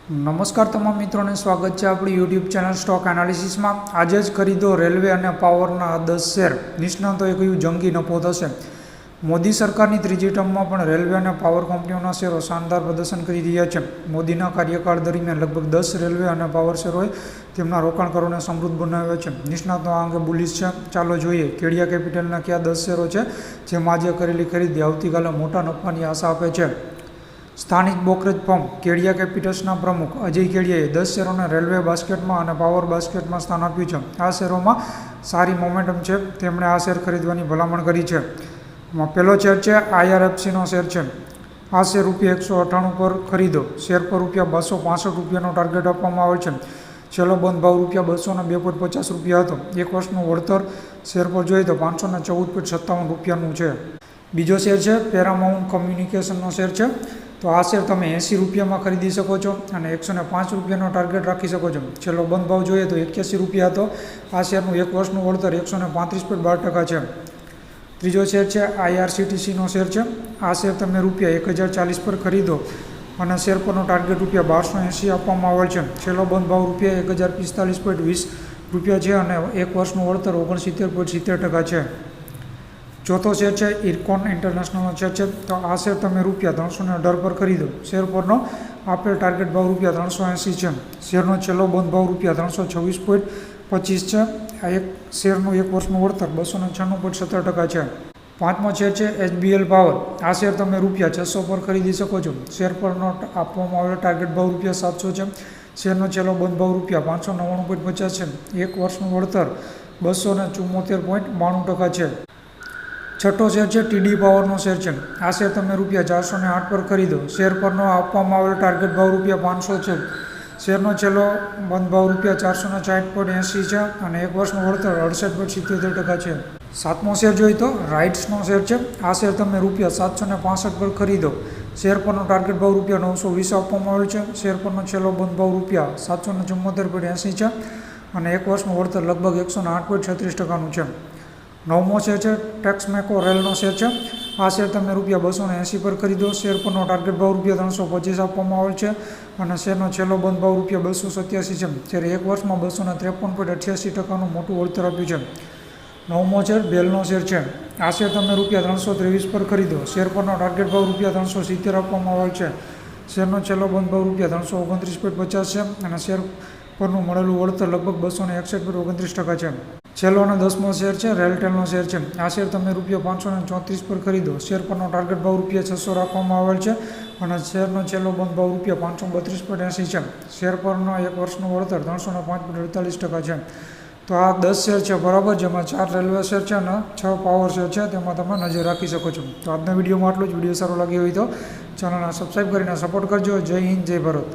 નમસ્કાર તમામ મિત્રોને સ્વાગત છે આપણી યુટ્યુબ ચેનલ સ્ટોક એનાલિસિસમાં। આજે જ ખરીદો રેલવે અને પાવરના 10 શેર। નિષ્ણાતોએ કહ્યું જંગી નફો થશે। મોદી સરકારની ત્રીજી ટર્મમાં પણ રેલવે અને પાવર કંપનીઓના શેરો શાનદાર પ્રદર્શન કરી રહ્યા છે। મોદીના કાર્યકાળ દરમિયાન લગભગ 10 રેલવે અને પાવર શેરોએ તેમના રોકાણકારોને સમૃદ્ધ બનાવ્યા છે। નિષ્ણાતો આ અંગે બુલિશ છે। ચાલો જોઈએ કેડિયા કેપિટલના કયા 10 શેરો છે જેમાં આજે કરેલી ખરીદી આવતીકાલે મોટા નફાની આશા આપે છે। સ્થાનિક બ્રોકરેજ ફર્મ કેડિયા કેપિટલ્સના પ્રમુખ અજય કેડિયાએ 10 શેરોને રેલવે બાસ્કેટમાં અને પાવર બાસ્કેટમાં સ્થાન આપ્યું છે। આ શેરોમાં સારી મોમેન્ટમ છે, તેમણે આ શેર ખરીદવાની ભલામણ કરી છે। પહેલો શેર છે IRFCનો શેર છે। આ શેર ₹198 પર ખરીદો। શેર પર ₹265નો ટાર્ગેટ આપવામાં આવેલ છે। છેલ્લો બંધ ભાવ ₹202.50 હતો। એક વર્ષનું વળતર શેર પર જોઈએ તો ₹514.57નું છે। બીજો શેર છે પેરામાઉન્ટ કમ્યુનિકેશનનો શેર છે। તો આ શેર તમે ₹80માં ખરીદી શકો છો અને ₹105નો ટાર્ગેટ રાખી શકો છો। છેલ્લો બંધ ભાવ જોઈએ તો ₹81 હતો। આ શેરનું એક વર્ષનું વળતર 135.12% છે। ત્રીજો શેર છે IRCTCનો શેર છે। આ શેર તમે ₹1040 પર ખરીદો અને શેર પરનો ટાર્ગેટ ₹1280 આપવામાં આવેલ છે। છેલ્લો બંધ ભાવ ₹1045.20 છે અને એક વર્ષનું વળતર 69.70% છે। ચોથો શેર છે ઇરકોન ઇન્ટરનેશનલનો શેર છે। તો આ શેર તમે ₹318 પર ખરીદો। શેર પરનો આપેલ ટાર્ગેટ ભાવ ₹380 છે। શેરનો છેલ્લો બંધ ભાવ ₹326.25 છે। આ એક શેરનું એક વર્ષનું વળતર 296.70% છે। પાંચમો શેર છે HBL પાવર। આ શેર તમે ₹600 પર ખરીદી શકો છો। શેર પરનો આપવામાં આવેલો ટાર્ગેટ ભાવ ₹700 છે। શેરનો છેલ્લો બંધ ભાવ ₹599.50 છે। એક વર્ષનું વળતર 274.92% છે। છઠ્ઠો શેર છે TD પાવરનો શેર છે। આ શેર તમે ₹408 પર ખરીદો। શેર પરનો આપવામાં આવેલો ટાર્ગેટ ભાવ ₹500 છે। શેરનો છેલ્લો બંધ ભાવ ₹460.80 છે અને એક વર્ષનું વળતર 68.77% છે। સાતમો શેર જોઈએ તો રાઇટ્સનો શેર છે। આ શેર તમે ₹765 પર ખરીદો। શેર પરનો ટાર્ગેટ ભાવ ₹920 આપવામાં આવેલ છે। શેર પરનો છેલ્લો બંધ ભાવ ₹774.80 છે અને એક વર્ષનું વળતર લગભગ 108.36%નું છે। નવમો શેર છે ટેક્સમેકો રેલનો શેર છે। આ શેર તમે ₹280 પર ખરીદો। શેર પરનો ટાર્ગેટ ભાવ ₹325 આપવામાં આવેલ છે અને શેરનો છેલ્લો બંધ ભાવ ₹287 છે, જ્યારે એક વર્ષમાં 253.88%નું મોટું વળતર આપ્યું છે। નવમો શેર બેલનો શેર છે। આ શેર તમે ₹323 પર ખરીદો। શેર પરનો ટાર્ગેટ ભાવ ₹370 આપવામાં આવેલ છે। શેરનો છેલ્લો બંધ ભાવ ₹329.50 છે અને શેર પરનું મળેલું વળતર લગભગ 261.29% છે। છેલ્લો અને 10મો શેર છે રેલટેલનો શેર છે। આ શેર તમે ₹534 પર ખરીદો। શેર પરનો ટાર્ગેટ ભાવ ₹600 રાખવામાં આવેલ છે અને શેરનો છેલ્લો બંધ ભાવ ₹532.80 છે। શેર પરનો એક વર્ષનું વળતર 305.48% છે। તો આ 10 શેર છે બરાબર, જેમાં 4 રેલવે શેર છે અને 6 પાવર શેર છે, તેમાં તમે નજર રાખી શકો છો। તો આજના વિડીયોમાં આટલું જ। વિડીયો સારો લાગ્યો હોય તો ચેનલને સબસ્ક્રાઈબ કરીને સપોર્ટ કરજો। જય હિન્દ, જય ભારત।